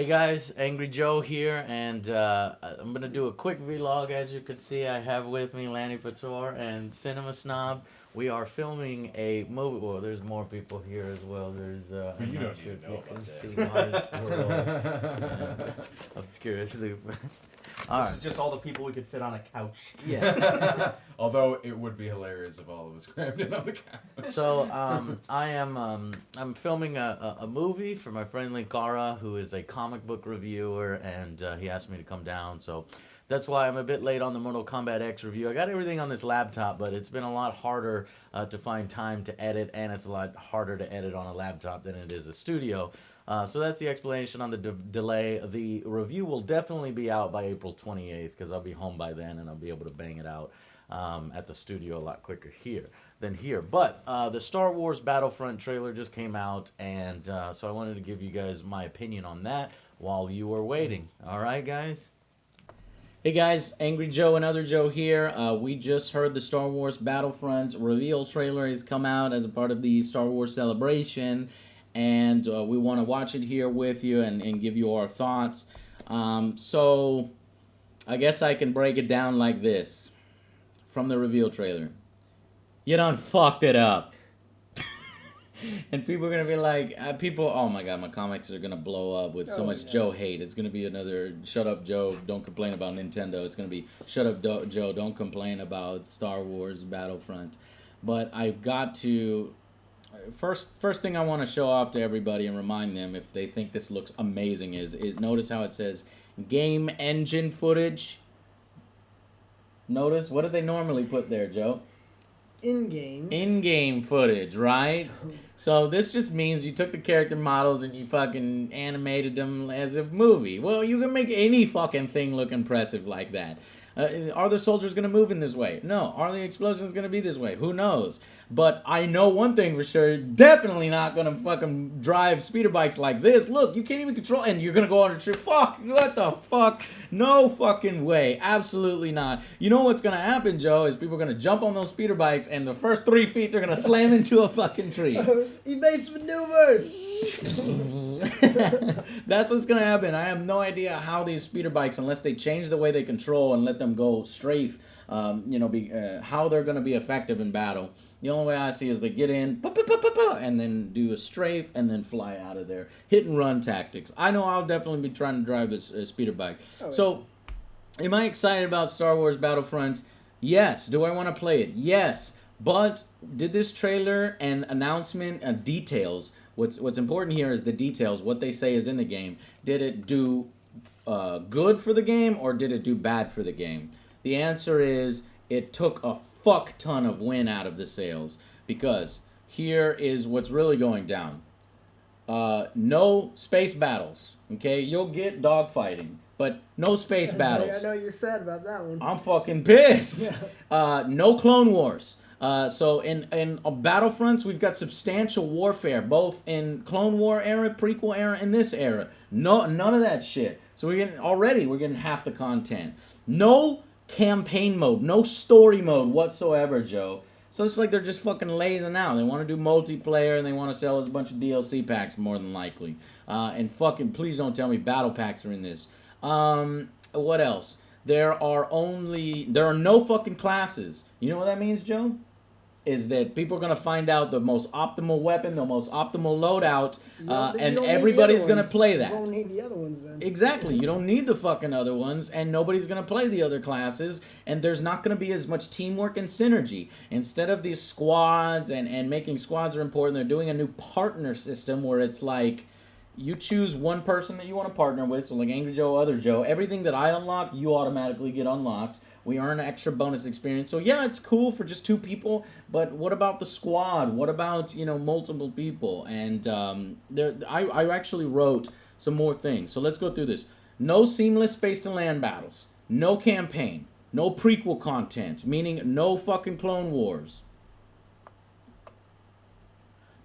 Hey guys, Angry Joe here, and I'm gonna do a quick vlog. As you can see, I have with me Lanipator and CinemaSnob. We are filming a movie. Well, there's more people here as well. There's I'm You not don't sure even if know you about can this. see Mars World. Obscure Loop. All This right. is just all the people we could fit on a couch. Yeah. Although it would be hilarious if all of us crammed in on the couch. So I'm filming a movie for my friend Linkara, who is a comic book reviewer, and he asked me to come down. So that's why I'm a bit late on the Mortal Kombat X review. I got everything on this laptop, but it's been a lot harder to find time to edit, and it's a lot harder to edit on a laptop than it is a studio. So that's the explanation on the delay. The review will definitely be out by April 28th because I'll be home by then and I'll be able to bang it out at the studio a lot quicker here than here. But the Star Wars Battlefront trailer just came out, and so I wanted to give you guys my opinion on that while you were waiting. All right, guys? Hey guys, Angry Joe and Other Joe here. We just heard the Star Wars Battlefront reveal trailer has come out as a part of the Star Wars celebration, and we want to watch it here with you and give you our thoughts. So I guess I can break it down like this from the reveal trailer. You done fucked it up. And people are going to be like, oh my god, my comics are going to blow up with so much Joe hate. It's going to be another, shut up Joe, don't complain about Nintendo. It's going to be, shut up Joe, don't complain about Star Wars Battlefront. But I've got to, first thing I want to show off to everybody and remind them if they think this looks amazing is notice how it says game engine footage. Notice, what do they normally put there, Joe? In-game. In-game footage, right? So this just means you took the character models and you fucking animated them as a movie. Well, you can make any fucking thing look impressive like that. Are the soldiers going to move in this way? No. Are the explosions going to be this way? Who knows? But I know one thing for sure. Definitely not going to fucking drive speeder bikes like this. Look, you can't even control. And you're going to go on a trip. Fuck. What the fuck? No fucking way. Absolutely not. You know what's going to happen, Joe, is people are going to jump on those speeder bikes and the first 3 feet they're going to slam into a fucking tree. Evasive maneuvers. That's what's gonna happen. I have no idea how these speeder bikes, unless they change the way they control and let them go strafe, how they're gonna be effective in battle. The only way I see is they get in, and then do a strafe, and then fly out of there. Hit and run tactics. I know I'll definitely be trying to drive a speeder bike. So, am I excited about Star Wars Battlefront? Yes. Do I want to play it? Yes. But did this trailer and announcement details? What's important here is the details. What they say is in the game. Did it do good for the game or did it do bad for the game? The answer is it took a fuck ton of win out of the sales, because here is what's really going down. No space battles. Okay, you'll get dogfighting, but no space battles. I know you're sad about that one. I'm fucking pissed. No Clone Wars. So in Battlefronts, we've got substantial warfare, both in Clone War era, prequel era, and this era. No, none of that shit. So we're getting half the content. No campaign mode, no story mode whatsoever, Joe. So it's like they're just fucking lazing out. They want to do multiplayer and they want to sell us a bunch of DLC packs more than likely. And fucking please don't tell me battle packs are in this. What else? There are no fucking classes. You know what that means, Joe? Is that people are going to find out the most optimal weapon, the most optimal loadout, and everybody's going to play that. You don't need the other ones then. Exactly. You don't need the fucking other ones, and nobody's going to play the other classes, and there's not going to be as much teamwork and synergy. Instead of these squads and making squads are important, they're doing a new partner system where it's like, you choose one person that you want to partner with, so like Angry Joe, Other Joe. Everything that I unlock, you automatically get unlocked. We earn an extra bonus experience. So yeah, it's cool for just 2 people, but what about the squad? What about, multiple people? And I actually wrote some more things. So let's go through this. No seamless space to land battles. No campaign. No prequel content, meaning no fucking Clone Wars.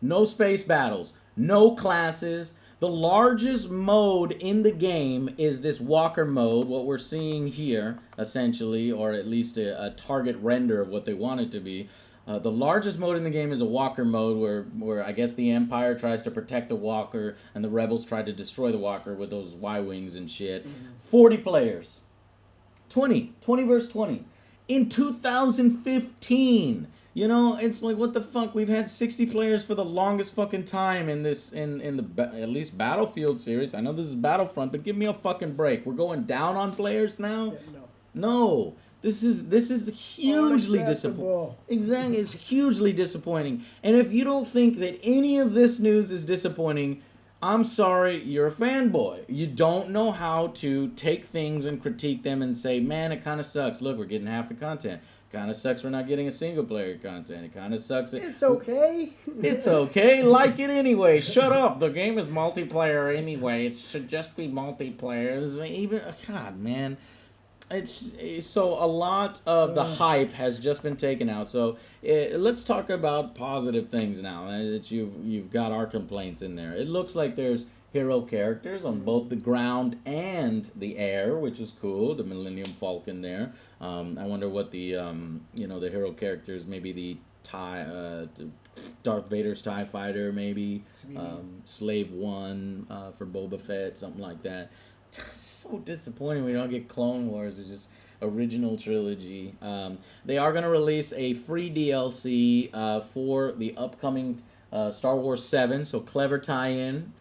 No space battles. No classes. The largest mode in the game is this walker mode, what we're seeing here, essentially, or at least a target render of what they want it to be. The largest mode in the game is a walker mode where I guess the Empire tries to protect the walker and the rebels try to destroy the walker with those Y-wings and shit. 40 players. 20 versus 20. In 2015. You know, it's like, what the fuck? We've had 60 players for the longest fucking time in this, in the at least Battlefield series. I know this is Battlefront, but give me a fucking break. We're going down on players now? Yeah, no. No. This is hugely disappointing. Unacceptable. Exactly, it's hugely disappointing. And if you don't think that any of this news is disappointing, I'm sorry, you're a fanboy. You don't know how to take things and critique them and say, man, it kind of sucks. Look, we're getting half the content. Kind of sucks we're not getting a single player content. It kind of sucks. It's okay. It's okay. Like it anyway. Shut up. The game is multiplayer anyway. It should just be multiplayer. Even God, man. It's so a lot of the hype has just been taken out. So let's talk about positive things now. That you've got our complaints in there. It looks like there's hero characters on both the ground and the air, which is cool. The Millennium Falcon there. I wonder what the the hero characters, maybe the Darth Vader's TIE Fighter, maybe Slave One for Boba Fett, something like that. So disappointing we don't get Clone Wars or just original trilogy. They are going to release a free DLC for the upcoming Star Wars 7, so clever tie-in.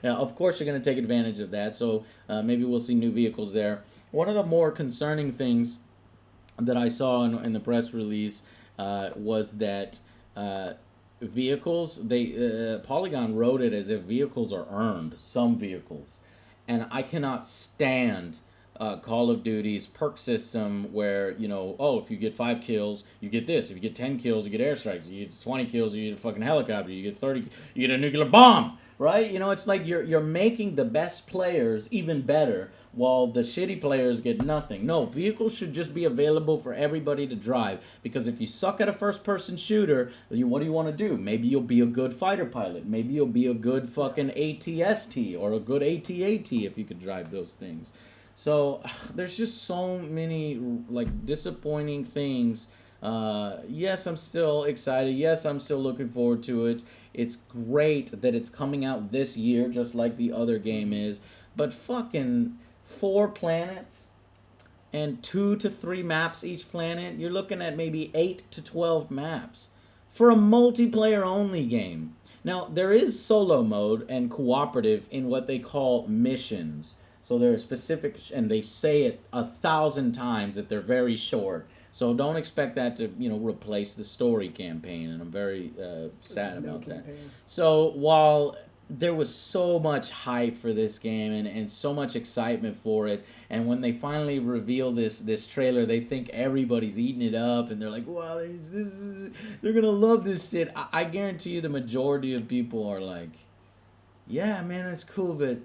Now, of course, you're going to take advantage of that, so maybe we'll see new vehicles there. One of the more concerning things that I saw in the press release was that vehicles, Polygon wrote it as if vehicles are earned, some vehicles. And I cannot stand Call of Duty's perk system where, if you get 5 kills, you get this. If you get 10 kills, you get airstrikes. If you get 20 kills, you get a fucking helicopter. You get 30, you get a nuclear bomb, right? It's like you're making the best players even better while the shitty players get nothing. No, vehicles should just be available for everybody to drive, because if you suck at a first-person shooter, what do you want to do? Maybe you'll be a good fighter pilot. Maybe you'll be a good fucking ATST or a good ATAT if you could drive those things. So there's just so many disappointing things. Yes, I'm still excited. Yes, I'm still looking forward to it. It's great that it's coming out this year, just like the other game is. But fucking 4 planets and 2 to 3 maps each planet, you're looking at maybe 8 to 12 maps for a multiplayer only game. Now, there is solo mode and cooperative in what they call missions. So there are specific, and they say it 1,000 times that they're very short. So don't expect that to, replace the story campaign, and I'm very sad about that. So while there was so much hype for this game and so much excitement for it, and when they finally reveal this trailer, they think everybody's eating it up, and they're like, wow, they're gonna love this shit. I guarantee you the majority of people are like, yeah, man, that's cool, but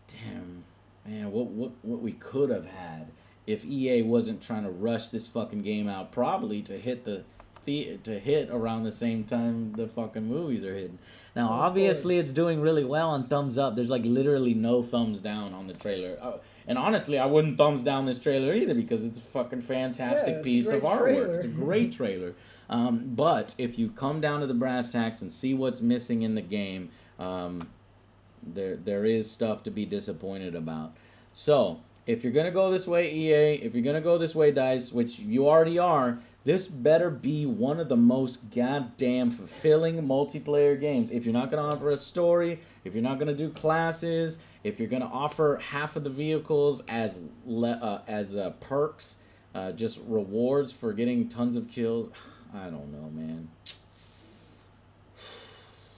damn, man, what we could have had if EA wasn't trying to rush this fucking game out, probably to hit around the same time the fucking movies are hitting. Now, obviously, it's doing really well on thumbs up. There's literally no thumbs down on the trailer. And honestly, I wouldn't thumbs down this trailer either, because it's a fucking fantastic piece of artwork. Trailer. It's a great trailer. But if you come down to the brass tacks and see what's missing in the game, there is stuff to be disappointed about. So, if you're going to go this way, EA, if you're going to go this way, DICE, which you already are, this better be one of the most goddamn fulfilling multiplayer games. If you're not going to offer a story, if you're not going to do classes, if you're going to offer half of the vehicles as perks, just rewards for getting tons of kills, I don't know, man.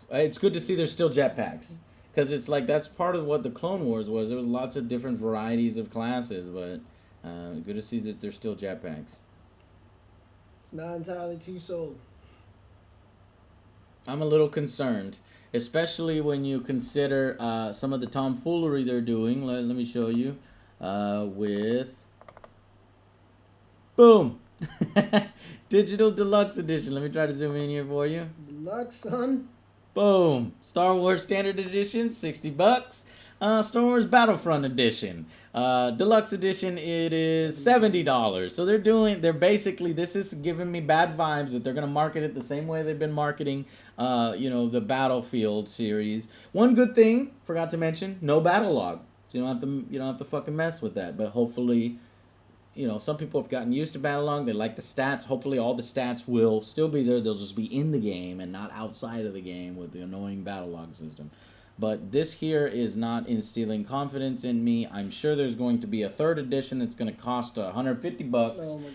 It's good to see there's still jetpacks. Because it's that's part of what the Clone Wars was. There was lots of different varieties of classes, but good to see that there's still jetpacks. It's not entirely too sold. I'm a little concerned, especially when you consider some of the tomfoolery they're doing. Let me show you. With... Boom! Digital Deluxe Edition. Let me try to zoom in here for you. Deluxe, son. Boom! Star Wars Standard Edition, $60. Star Wars Battlefront Edition. Deluxe Edition, it is $70. So they're basically, this is giving me bad vibes that they're going to market it the same way they've been marketing, the Battlefield series. One good thing, forgot to mention, no battle log. So you don't have to fucking mess with that. But hopefully, some people have gotten used to battle log. They like the stats. Hopefully all the stats will still be there. They'll just be in the game and not outside of the game with the annoying battle log system. But this here is not instilling confidence in me. I'm sure there's going to be a third edition that's going to cost $150. Oh my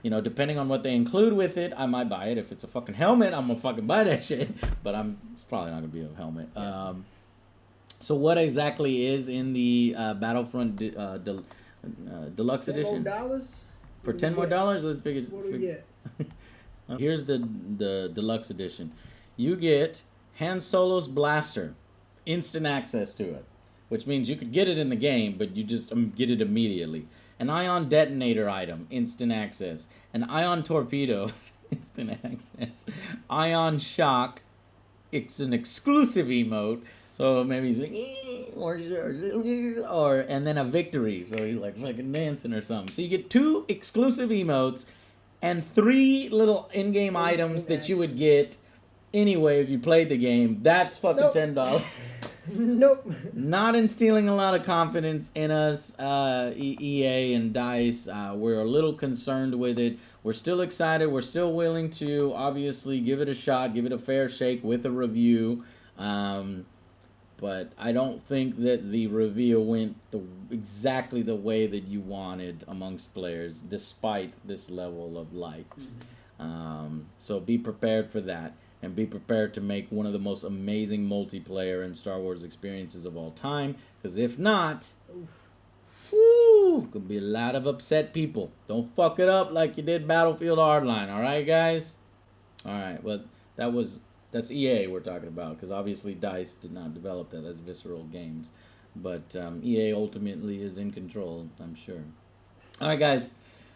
god. Depending on what they include with it, I might buy it. If it's a fucking helmet, I'm gonna fucking buy that shit. But it's probably not gonna be a helmet. So what exactly is in the Battlefront Deluxe Edition? $10 For $10 more, let's figure. What do we get? Here's the Deluxe Edition. You get Han Solo's blaster, instant access to it, which means you could get it in the game, but you just get it immediately. An ion detonator item, instant access. An ion torpedo, instant access. Ion shock, it's an exclusive emote. So maybe he's like, and then a victory. So he's like fucking dancing or something. So you get 2 exclusive emotes and 3 little in-game items that you would get anyway if you played the game. That's fucking $10. Nope. Not instilling a lot of confidence in us, EA and DICE. We're a little concerned with it. We're still excited. We're still willing to obviously give it a shot, give it a fair shake with a review. But I don't think that the reveal went exactly the way that you wanted amongst players, despite this level of lights. So be prepared for that. And be prepared to make one of the most amazing multiplayer and Star Wars experiences of all time. Because if not, could be a lot of upset people. Don't fuck it up like you did Battlefield Hardline. All right, guys? All right, well, that's EA we're talking about. Because obviously DICE did not develop that. That's Visceral Games. But EA ultimately is in control, I'm sure. All right, guys.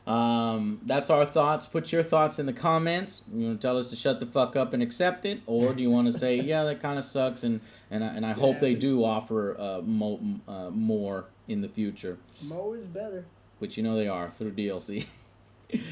That's our thoughts. Put your thoughts in the comments. You want to tell us to shut the fuck up and accept it, or do you want to say, yeah, that kind of sucks, and I hope they do offer more in the future. More is better. Which they are through DLC.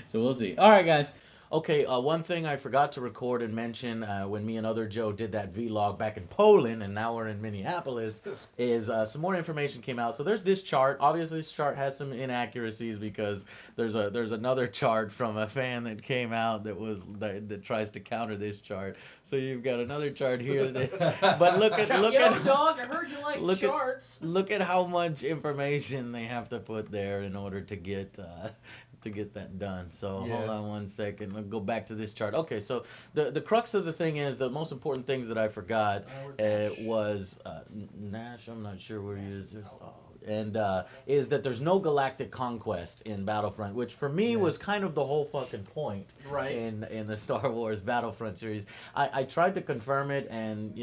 So we'll see. All right, guys. Okay, one thing I forgot to record and mention when me and OtherJoe did that vlog back in Poland, and now we're in Minneapolis, is some more information came out. So there's this chart. Obviously, this chart has some inaccuracies because there's another chart from a fan that came out that tries to counter this chart. So you've got another chart here. But look at dog. I heard you like charts. Look at how much information they have to put there in order to get that done. So hold on one second. I'll go back to this chart. Okay, so the crux of the thing is the most important things that I forgot was Nash. I'm not sure where he is. And is that there's no galactic conquest in Battlefront, which for me was kind of the whole fucking point in the Star Wars Battlefront series. I tried to confirm it, and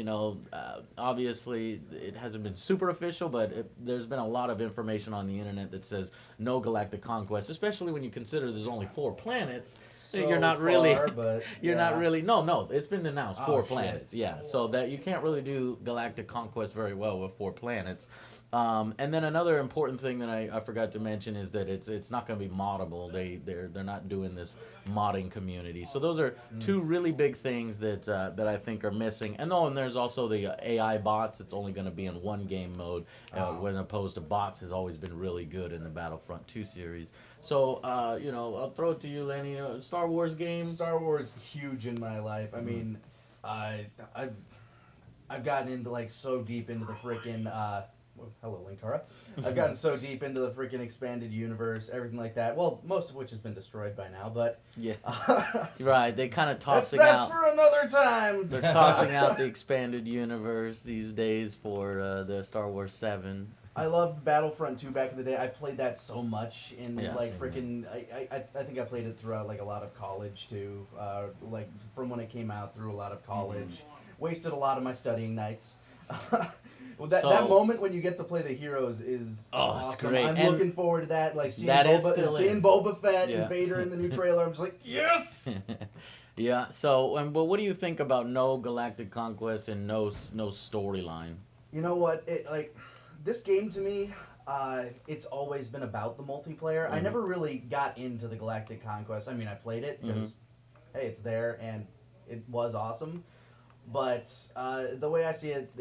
obviously it hasn't been super official, but there's been a lot of information on the internet that says no galactic conquest, especially when you consider there's only 4 planets. So you're not far, really but you're not really no it's been announced 4 shit. planets, so that you can't really do galactic conquest very well with 4 planets. And then another important thing that I forgot to mention is that it's not going to be moddable. They're not doing this modding community. So those are 2 really big things that I think are missing. And there's also the AI bots. It's only going to be in 1 game mode, when opposed to bots has always been really good in the Battlefront 2 series. So I'll throw it to you, Lenny. Star Wars games. Star Wars huge in my life. I mean, I've gotten into so deep into the freaking. Hello, Linkara. I've gotten so deep into the freaking expanded universe, everything like that. Well, most of which has been destroyed by now, but yeah, right. They kind of tossing that's out. for another time. They're tossing out the expanded universe these days for the Star Wars 7. I loved Battlefront 2 back in the day. I played that so much in same freaking. I think I played it throughout a lot of college too. From when it came out through a lot of college. Wasted a lot of my studying nights. Well, that moment when you get to play the heroes is awesome. It's great. I'm looking forward to that. Seeing seeing Boba Fett and Vader in the new trailer. I'm just like, yes. Yeah. So, but what do you think about no galactic conquest and no storyline? You know what? this game to me, it's always been about the multiplayer. I never really got into the Galactic Conquest. I mean, I played it because, hey, it's there and it was awesome. But the way I see it,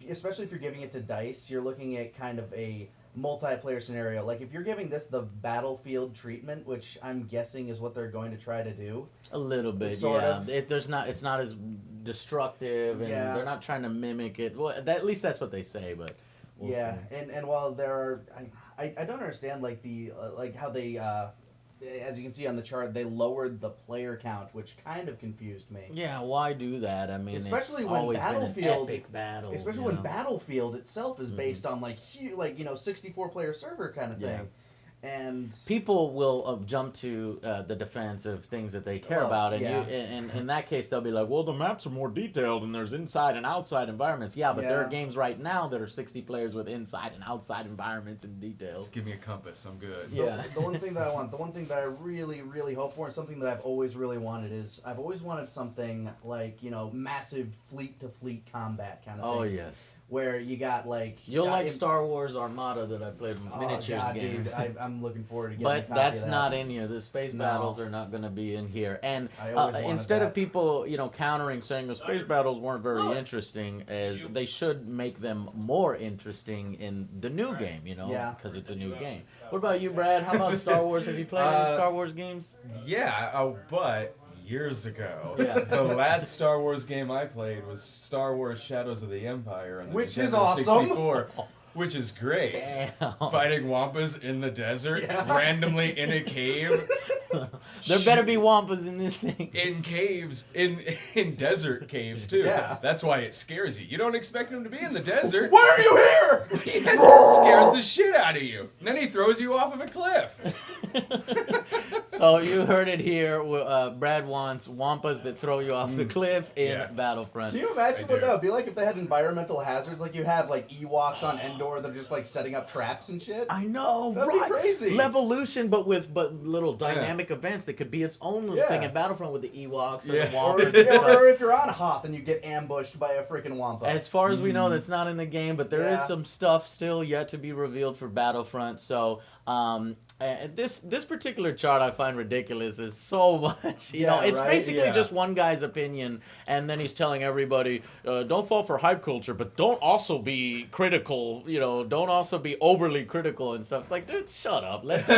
especially if you're giving it to DICE, you're looking at kind of a multiplayer scenario. Like if you're giving this the Battlefield treatment, which I'm guessing is what they're going to try to do. A little bit, Sort yeah. of. It's not as destructive, and Yeah. they're not trying to mimic it. Well, at least that's what they say, but we'll Yeah, see. and while there are, I don't understand like the like how they as you can see on the chart, they lowered the player count, which kind of confused me. Yeah, why do that? I mean, Especially it's when always Battlefield- been an epic battle. Especially when Battlefield itself is based on like 64 player server kind of thing. Yeah. And People will jump to the defense of things that they care Oh, about, and yeah. and in that case, they'll be like, "Well, the maps are more detailed, and there's inside and outside environments." Yeah, but there are Yeah. games right now that are 60 players with inside and outside environments and details. Just give me a compass. I'm good. Yeah. the one thing that I want, the one thing that I really, really hope for, and something that I've always really wanted is, I've always wanted something like, massive fleet to fleet combat kind of Oh things. yes, Where you got like... you'll like in- Star Wars Armada that I played miniatures God, game. dude, I'm looking forward to getting a But copy that's of that. not in here. The space No. battles are not going to be in here. And I always wanted instead of that. people, countering saying the space battles weren't very interesting, as they should make them more interesting in the new game, Yeah. because it's a new game. What about you, Brad? How about Star Wars? Have you played any Star Wars games? Yeah, but years ago, Yeah. the last Star Wars game I played was Star Wars Shadows of the Empire on the Which is Nintendo awesome. 64, which is great. Damn. Fighting wampas in the desert, randomly in a cave. There better be wampas in this thing. In caves, in desert caves too. Yeah. That's why it scares you. You don't expect him to be in the desert. Why are you here? Yes, scares the shit out of you. And then he throws you off of a cliff. So you heard it here. Brad wants wampas that throw you off the cliff in Yeah. Battlefront. Can you imagine I what do. that would be like if they had environmental hazards? Like you have like Ewoks on Endor that are just like setting up traps and shit. I know, That'd be right? crazy. Levolution, but with little dynamic events that could be its own little Yeah. thing in Battlefront with the Ewoks and Yeah. the Or Wampas. if, and stuff. or if you're on Hoth and you get ambushed by a freaking Wampa. As far as we know, that's not in the game, but there is Yeah. some stuff still yet to be revealed for Battlefront. So this particular chart I find ridiculous. Is so much. You know, Yeah, it's right? basically Yeah. just one guy's opinion, and then he's telling everybody, don't fall for hype culture, but don't also be critical. Don't also be overly critical and stuff. It's like, dude, shut up. Let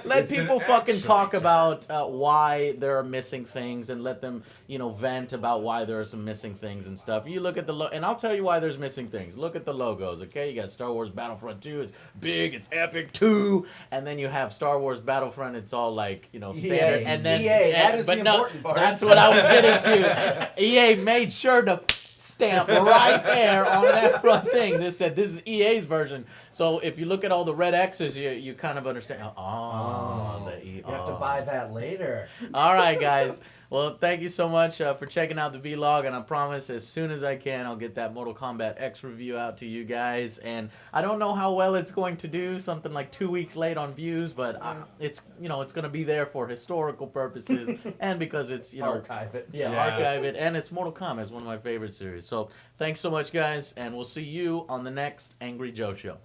let It's an people fucking action talk chart. about why there are missing things, and let them vent about why there are some missing things and stuff. You look at the and I'll tell you why there's missing things. Look at the logos, okay? You got Star Wars Battlefront 2, it's big, it's epic 2, and then you have Star Wars Battlefront, it's all like standard, EA. and then EA, that is but the no, important part. that's what I was getting to. EA made sure to stamp right there on that front thing. This said this is EA's version. So if you look at all the red X's, you kind of understand. You have to buy that later. All right, guys. Well, thank you so much for checking out the vlog, and I promise as soon as I can, I'll get that Mortal Kombat X review out to you guys. And I don't know how well it's going to do, something like 2 weeks late on views, but it's it's going to be there for historical purposes and because it's Archive it. yeah, Yeah. archive it, and it's Mortal Kombat. It's one of my favorite series. So thanks so much, guys, and we'll see you on the next Angry Joe show.